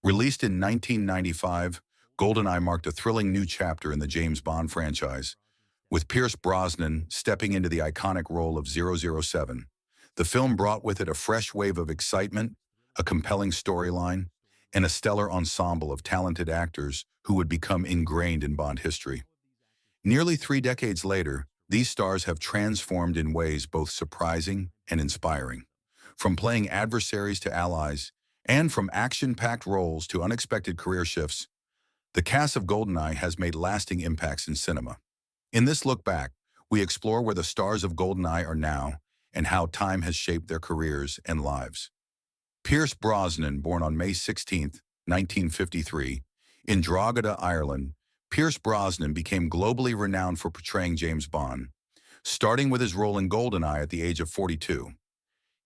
Released in 1995, GoldenEye marked a thrilling new chapter in the James Bond franchise, with Pierce Brosnan stepping into the iconic role of 007. The film brought with it a fresh wave of excitement, a compelling storyline, and a stellar ensemble of talented actors who would become ingrained in Bond history. Nearly 3 decades later, these stars have transformed in ways both surprising and inspiring. From playing adversaries to allies, and from action-packed roles to unexpected career shifts, the cast of GoldenEye has made lasting impacts in cinema. In this look back, we explore where the stars of GoldenEye are now and how time has shaped their careers and lives. Pierce Brosnan, born on May 16, 1953, in Drogheda, Ireland, Pierce Brosnan became globally renowned for portraying James Bond, starting with his role in GoldenEye at the age of 42.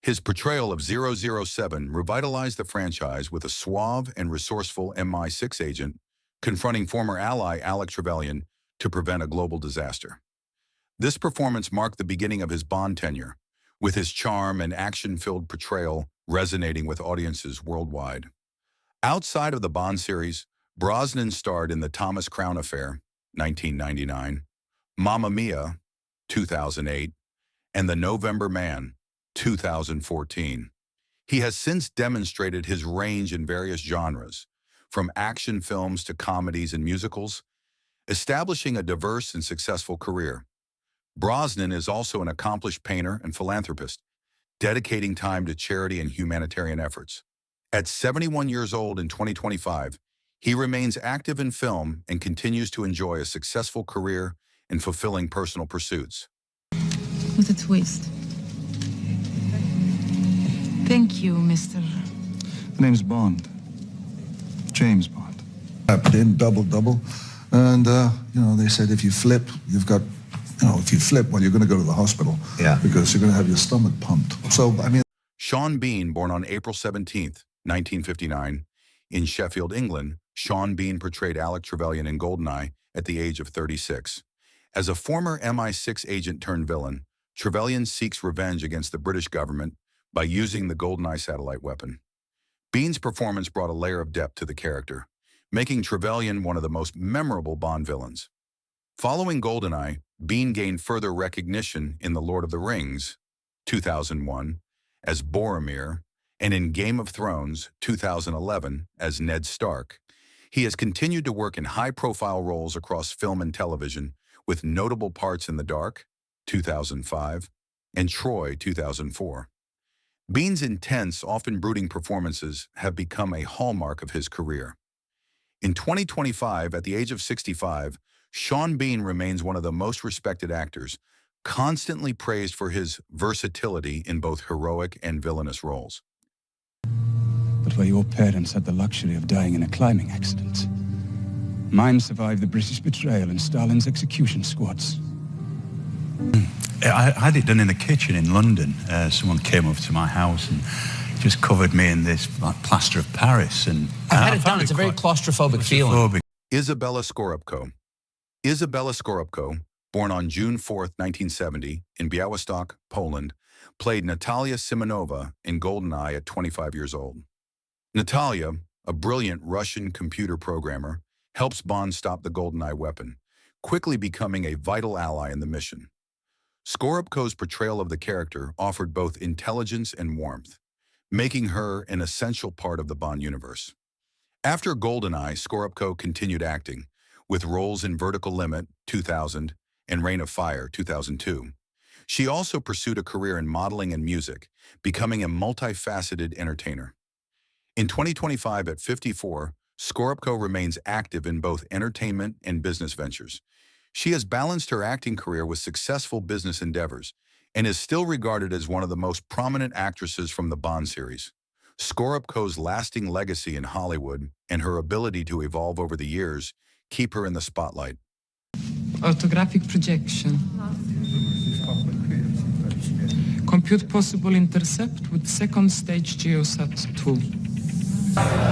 His portrayal of 007 revitalized the franchise with a suave and resourceful MI6 agent confronting former ally Alec Trevelyan to prevent a global disaster. This performance marked the beginning of his Bond tenure, with his charm and action-filled portrayal resonating with audiences worldwide. Outside of the Bond series, Brosnan starred in The Thomas Crown Affair, 1999, Mamma Mia, 2008, and The November Man, 2014. He has since demonstrated his range in various genres, from action films to comedies and musicals, establishing a diverse and successful career. Brosnan is also an accomplished painter and philanthropist, dedicating time to charity and humanitarian efforts. At 71 years old in 2025, he remains active in film and continues to enjoy a successful career and fulfilling personal pursuits. What a twist. Thank you, Mr. The name's Bond. James Bond. I put in double, and they said if you flip, you've got, if you flip, well, you're going to go to the hospital. Yeah. Because you're going to have your stomach pumped. So, Shaun Bean, born on April 17th, 1959, in Sheffield, England, Shaun Bean portrayed Alec Trevelyan in GoldenEye at the age of 36. As a former MI6 agent turned villain, Trevelyan seeks revenge against the British government by using the GoldenEye satellite weapon. Bean's performance brought a layer of depth to the character, making Trevelyan one of the most memorable Bond villains. Following GoldenEye, Bean gained further recognition in The Lord of the Rings, 2001, as Boromir, and in Game of Thrones, 2011, as Ned Stark. He has continued to work in high-profile roles across film and television, with notable parts in The Dark, 2005, and Troy, 2004. Bean's intense, often brooding performances have become a hallmark of his career. In 2025, at the age of 65, Shaun Bean remains one of the most respected actors, constantly praised for his versatility in both heroic and villainous roles. But where your parents had the luxury of dying in a climbing accident, mine survived the British betrayal and Stalin's execution squads. I had it done in the kitchen in London. Someone came over to my house and just covered me in this plaster of Paris. And I've had it done. It's a very claustrophobic feeling. Izabella Scorupco. Izabella Scorupco, born on June 4, 1970, in Białystok, Poland, played Natalia Simonova in GoldenEye at 25 years old. Natalia, a brilliant Russian computer programmer, helps Bond stop the GoldenEye weapon, quickly becoming a vital ally in the mission. Scorupco's portrayal of the character offered both intelligence and warmth, making her an essential part of the Bond universe. After GoldenEye, Scorupco continued acting, with roles in Vertical Limit, 2000, and Reign of Fire, 2002. She also pursued a career in modeling and music, becoming a multifaceted entertainer. In 2025, at 54, Scorupco remains active in both entertainment and business ventures. She has balanced her acting career with successful business endeavors and is still regarded as one of the most prominent actresses from the Bond series. Scorupco's lasting legacy in Hollywood and her ability to evolve over the years keep her in the spotlight. Orthographic projection. Compute possible intercept with second stage GeoSat 2.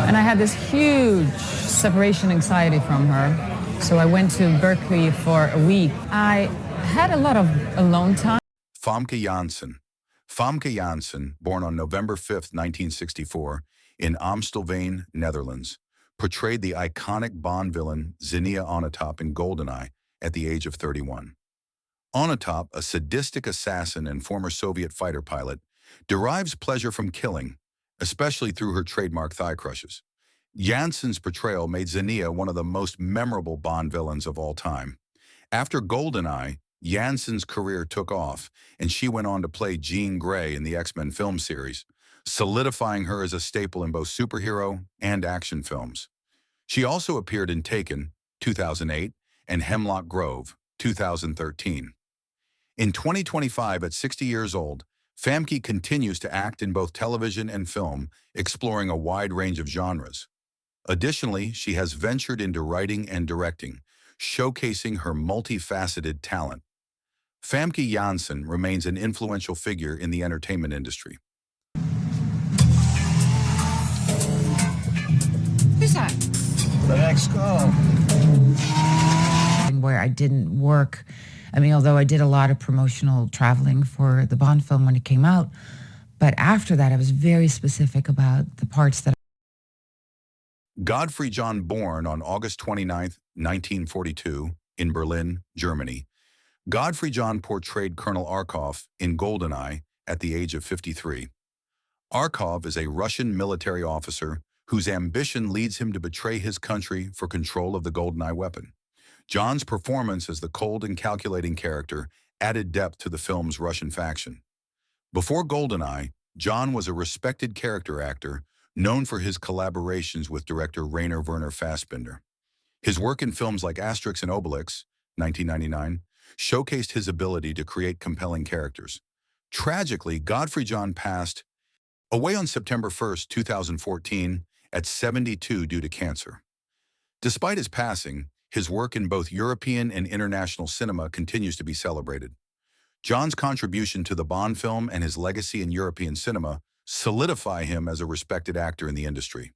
And I had this huge separation anxiety from her. So I went to Berkeley for a week. I had a lot of alone time. Famke Janssen. Famke Janssen, born on November 5, 1964, in Amstelveen, Netherlands, portrayed the iconic Bond villain Xenia Onatopp in GoldenEye at the age of 31. Onatopp, a sadistic assassin and former Soviet fighter pilot, derives pleasure from killing, especially through her trademark thigh crushes. Janssen's portrayal made Xenia one of the most memorable Bond villains of all time. After GoldenEye, Janssen's career took off, and she went on to play Jean Grey in the X-Men film series, solidifying her as a staple in both superhero and action films. She also appeared in Taken, 2008, and Hemlock Grove, 2013. In 2025, at 60 years old, Famke continues to act in both television and film, exploring a wide range of genres. Additionally, she has ventured into writing and directing, showcasing her multifaceted talent. Famke Janssen remains an influential figure in the entertainment industry. Who's that? The next call. Where I didn't work. I mean, although I did a lot of promotional traveling for the Bond film when it came out, but after that I was very specific about the parts that. Godfrey John, born on August 29, 1942, in Berlin, Germany. Godfrey John portrayed Colonel Arkov in GoldenEye at the age of 53. Arkov is a Russian military officer whose ambition leads him to betray his country for control of the GoldenEye weapon. John's performance as the cold and calculating character added depth to the film's Russian faction. Before GoldenEye, John was a respected character actor known for his collaborations with director Rainer Werner Fassbinder. His work in films like Asterix and Obelix, 1999, showcased his ability to create compelling characters. Tragically, Godfrey John passed away on September 1, 2014, at 72 due to cancer. Despite his passing, his work in both European and international cinema continues to be celebrated. John's contribution to the Bond film and his legacy in European cinema solidify him as a respected actor in the industry.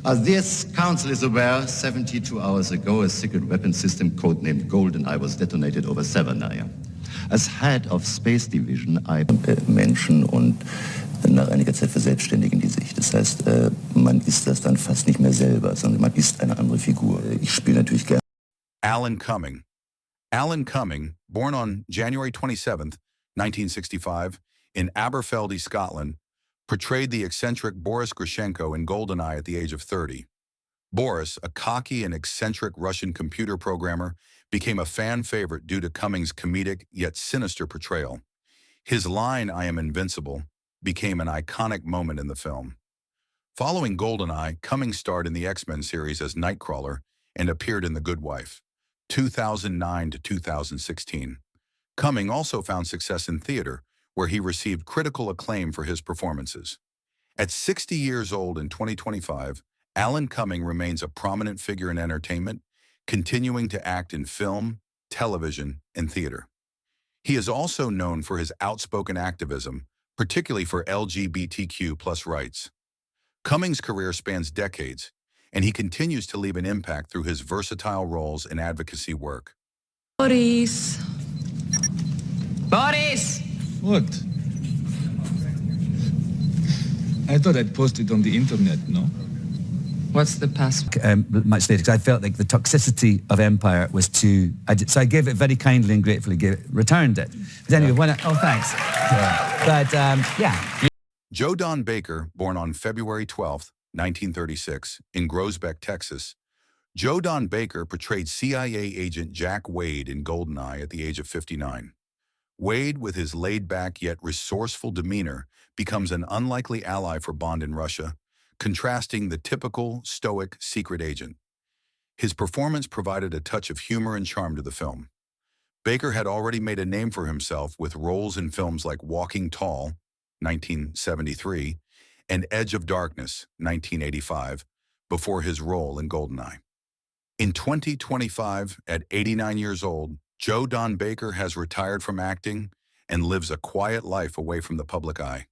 As this council is aware, 72 hours ago, a secret weapon system codenamed GoldenEye was detonated over Severnaya. As head of Space Division, I Menschen und nach einiger Zeit verselbstständigen die sich. Das heißt, man ist das dann fast nicht mehr selber, sondern man ist eine andere Figur. Ich spiele natürlich gerne. Alan Cumming. Alan Cumming, born on January 27, 1965, in Aberfeldy, Scotland, portrayed the eccentric Boris Grushenko in GoldenEye at the age of 30. Boris, a cocky and eccentric Russian computer programmer, became a fan favorite due to Cumming's comedic yet sinister portrayal. His line, "I am invincible," became an iconic moment in the film. Following GoldenEye, Cumming starred in the X-Men series as Nightcrawler and appeared in The Good Wife, 2009 to 2016. Cumming also found success in theater, where he received critical acclaim for his performances. At 60 years old in 2025, Alan Cumming remains a prominent figure in entertainment, continuing to act in film, television, and theater. He is also known for his outspoken activism, particularly for LGBTQ+ rights. Cumming's career spans decades, and he continues to leave an impact through his versatile roles and advocacy work. Boris! Boris! What? I thought I'd post it on the internet, no? What's the password? Much later, because I felt like the toxicity of Empire was too... so I gave it very kindly and gratefully, returned it. But anyway, oh, thanks. Yeah. But, yeah. Joe Don Baker, born on February 12, 1936, in Groesbeck, Texas, Joe Don Baker portrayed CIA agent Jack Wade in GoldenEye at the age of 59. Wade, with his laid-back yet resourceful demeanor, becomes an unlikely ally for Bond in Russia, contrasting the typical, stoic, secret agent. His performance provided a touch of humor and charm to the film. Baker had already made a name for himself with roles in films like Walking Tall, 1973, and Edge of Darkness, 1985, before his role in GoldenEye. In 2025, at 89 years old, Joe Don Baker has retired from acting and lives a quiet life away from the public eye.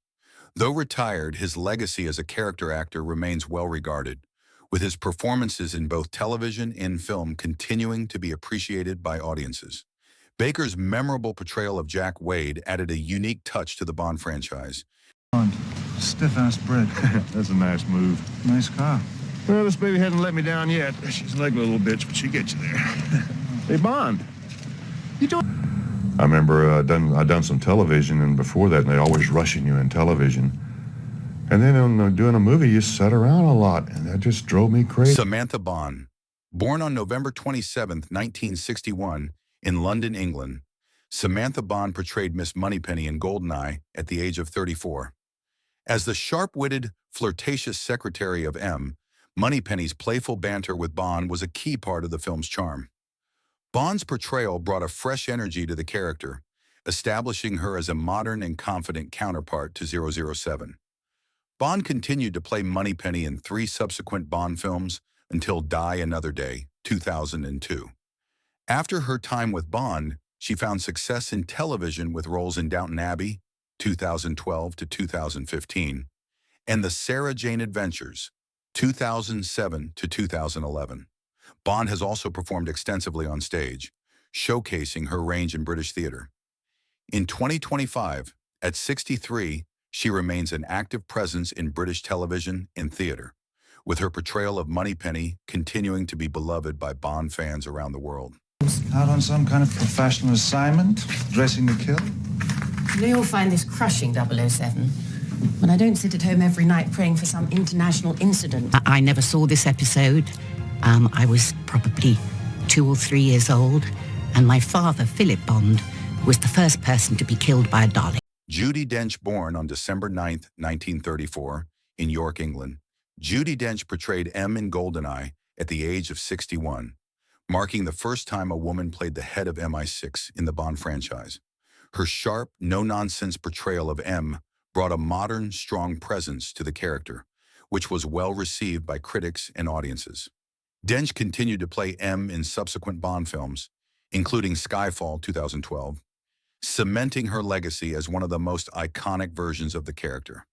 Though retired, his legacy as a character actor remains well regarded, with his performances in both television and film continuing to be appreciated by audiences. Baker's memorable portrayal of Jack Wade added a unique touch to the Bond franchise. Stiff-ass bread. That's a nice move. Nice car. Well, this baby hasn't let me down yet. She's like a little bitch, but she gets you there. Hey, Bond. You doing? I remember I'd done some television, and before that, they always rushing you in television. And then on doing a movie, you sat around a lot, and that just drove me crazy. Samantha Bond, born on November 27, 1961, in London, England, Samantha Bond portrayed Miss Moneypenny in GoldenEye at the age of 34. As the sharp-witted, flirtatious secretary of M, Moneypenny's playful banter with Bond was a key part of the film's charm. Bond's portrayal brought a fresh energy to the character, establishing her as a modern and confident counterpart to 007. Bond continued to play Moneypenny in 3 subsequent Bond films until Die Another Day, 2002. After her time with Bond, she found success in television with roles in Downton Abbey, 2012 to 2015, and The Sarah Jane Adventures, 2007 to 2011. Bond has also performed extensively on stage, showcasing her range in British theatre. In 2025, at 63, she remains an active presence in British television and theatre, with her portrayal of Moneypenny continuing to be beloved by Bond fans around the world. Out on some kind of professional assignment, dressing to kill? We all find this crushing, 007. But I don't sit at home every night praying for some international incident. I never saw this episode. I was probably 2 or 3 years old, and my father, Philip Bond, was the first person to be killed by a Dalek. Judi Dench, born on December 9, 1934, in York, England. Judi Dench portrayed M in GoldenEye at the age of 61, marking the first time a woman played the head of MI6 in the Bond franchise. Her sharp, no-nonsense portrayal of M brought a modern, strong presence to the character, which was well received by critics and audiences. Dench continued to play M in subsequent Bond films, including Skyfall 2012, cementing her legacy as one of the most iconic versions of the character.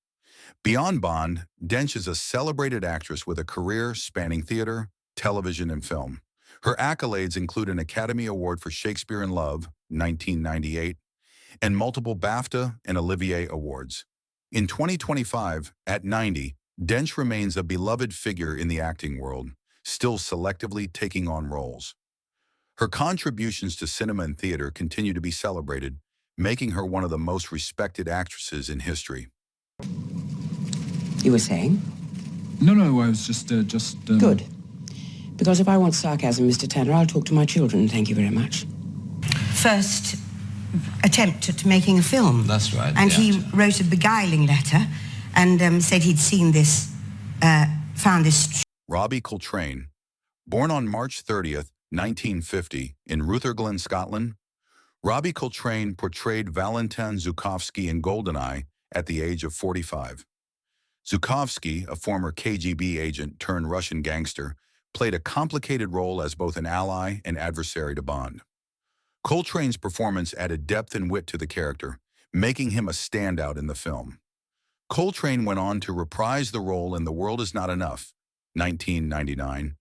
Beyond Bond, Dench is a celebrated actress with a career spanning theater, television, and film. Her accolades include an Academy Award for Shakespeare in Love, 1998, and multiple BAFTA and Olivier Awards. In 2025, at 90, Dench remains a beloved figure in the acting world, still selectively taking on roles. Her contributions to cinema and theater continue to be celebrated, making her one of the most respected actresses in history. You were saying? No, I was just... Good. Because if I want sarcasm, Mr. Tanner, I'll talk to my children. Thank you very much. First attempt at making a film. That's right. And he wrote a beguiling letter and said he'd seen this, found this... Robbie Coltrane, born on March 30th, 1950, in Rutherglen, Scotland, Robbie Coltrane portrayed Valentin Zhukovsky in GoldenEye at the age of 45. Zhukovsky, a former KGB agent turned Russian gangster, played a complicated role as both an ally and adversary to Bond. Coltrane's performance added depth and wit to the character, making him a standout in the film. Coltrane went on to reprise the role in The World Is Not Enough, 1999,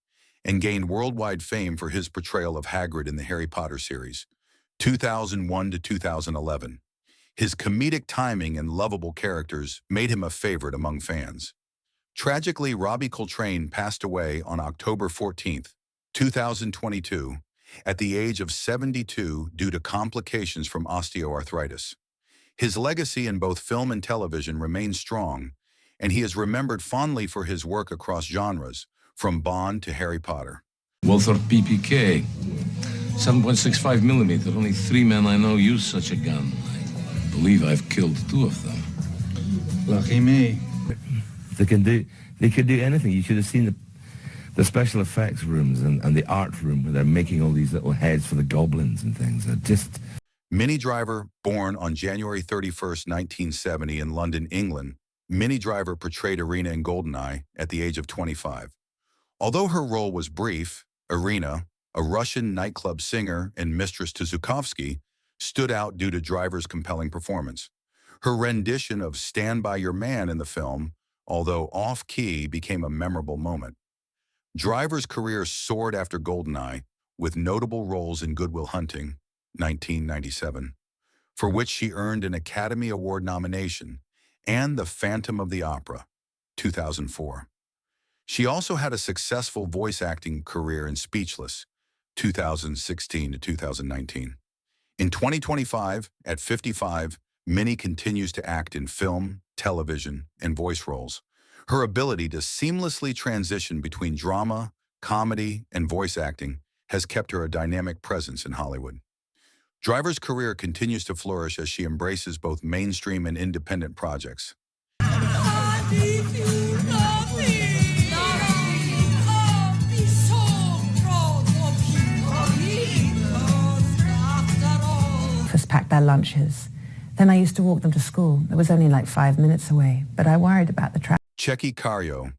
and gained worldwide fame for his portrayal of Hagrid in the Harry Potter series, 2001 to 2011. His comedic timing and lovable characters made him a favorite among fans. Tragically, Robbie Coltrane passed away on October 14th, 2022, at the age of 72 due to complications from osteoarthritis. His legacy in both film and television remains strong, and he is remembered fondly for his work across genres, from Bond to Harry Potter. Walther PPK, 7.65 millimeter. Only 3 men I know use such a gun. I believe I've killed 2 of them. Lucky me. They could do anything. You should have seen the special effects rooms and the art room where they're making all these little heads for the goblins and things. They're just... Minnie Driver, born on January 31st, 1970 in London, England, Minnie Driver portrayed Irina in GoldenEye at the age of 25. Although her role was brief, Irina, a Russian nightclub singer and mistress to Zhukovsky, stood out due to Driver's compelling performance. Her rendition of Stand By Your Man in the film, although off-key, became a memorable moment. Driver's career soared after GoldenEye, with notable roles in Good Will Hunting, 1997, for which she earned an Academy Award nomination, and The Phantom of the Opera, 2004. She also had a successful voice acting career in Speechless, 2016 to 2019. In 2025, at 55, Minnie continues to act in film, television, and voice roles. Her ability to seamlessly transition between drama, comedy, and voice acting has kept her a dynamic presence in Hollywood. Driver's career continues to flourish as she embraces both mainstream and independent projects. First packed their lunches. Then I used to walk them to school. It was only like 5 minutes away, but I worried about the traffic. Tcheky Karyo,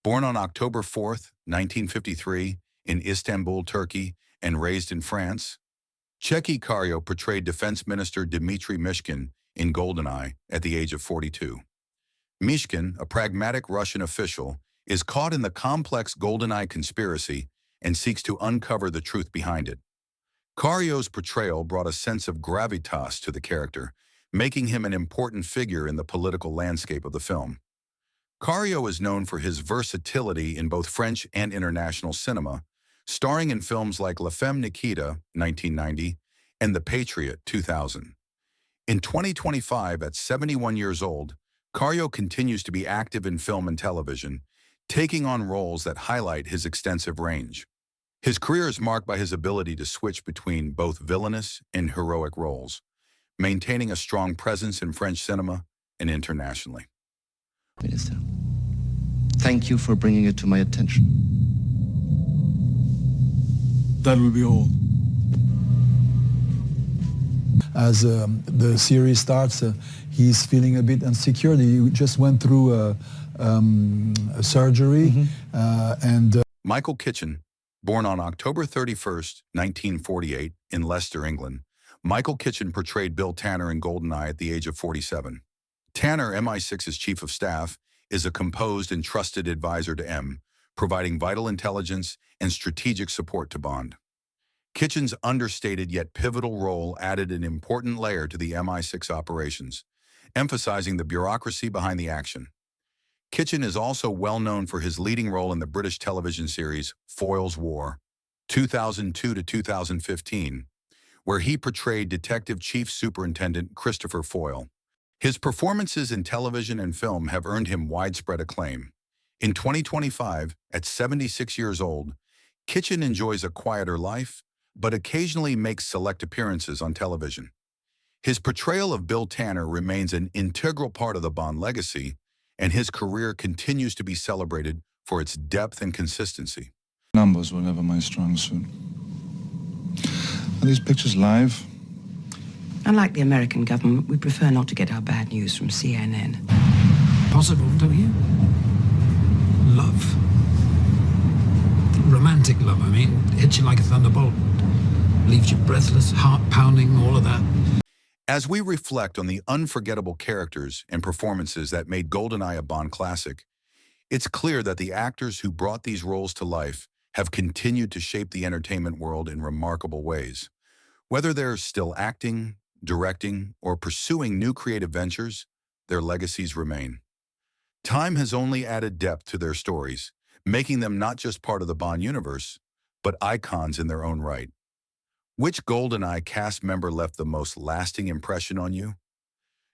born on October 4th, 1953, in Istanbul, Turkey, and raised in France, Tcheky Karyo portrayed Defense Minister Dmitry Mishkin in GoldenEye at the age of 42. Mishkin, a pragmatic Russian official, is caught in the complex GoldenEye conspiracy and seeks to uncover the truth behind it. Karyo's portrayal brought a sense of gravitas to the character, making him an important figure in the political landscape of the film. Karyo is known for his versatility in both French and international cinema, starring in films like La Femme Nikita, 1990, and The Patriot, 2000. In 2025, at 71 years old, Karyo continues to be active in film and television, taking on roles that highlight his extensive range. His career is marked by his ability to switch between both villainous and heroic roles, maintaining a strong presence in French cinema and internationally. Minister, thank you for bringing it to my attention. That will be all. As the series starts, he's feeling a bit insecure. He just went through a surgery. Michael Kiten, born on October 31st, 1948, in Leicester, England, Michael Kiten portrayed Bill Tanner in GoldenEye at the age of 47. Tanner, MI6's chief of staff, is a composed and trusted advisor to M, providing vital intelligence and strategic support to Bond. Kiten's understated yet pivotal role added an important layer to the MI6 operations, emphasizing the bureaucracy behind the action. Kiten is also well known for his leading role in the British television series Foyle's War, 2002 to 2015, where he portrayed Detective Chief Superintendent Christopher Foyle. His performances in television and film have earned him widespread acclaim. In 2025, at 76 years old, Kiten enjoys a quieter life, but occasionally makes select appearances on television. His portrayal of Bill Tanner remains an integral part of the Bond legacy, and his career continues to be celebrated for its depth and consistency. Numbers were never my strong suit. Are these pictures live? Unlike the American government, we prefer not to get our bad news from CNN. Possible, don't you? Love. Romantic love, I mean. Hits you like a thunderbolt. Leaves you breathless, heart pounding, all of that. As we reflect on the unforgettable characters and performances that made GoldenEye a Bond classic, it's clear that the actors who brought these roles to life have continued to shape the entertainment world in remarkable ways. Whether they're still acting, directing, or pursuing new creative ventures, their legacies remain. Time has only added depth to their stories, making them not just part of the Bond universe, but icons in their own right. Which GoldenEye cast member left the most lasting impression on you?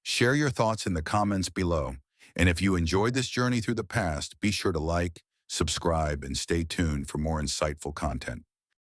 Share your thoughts in the comments below, and if you enjoyed this journey through the past, be sure to like, subscribe, and stay tuned for more insightful content.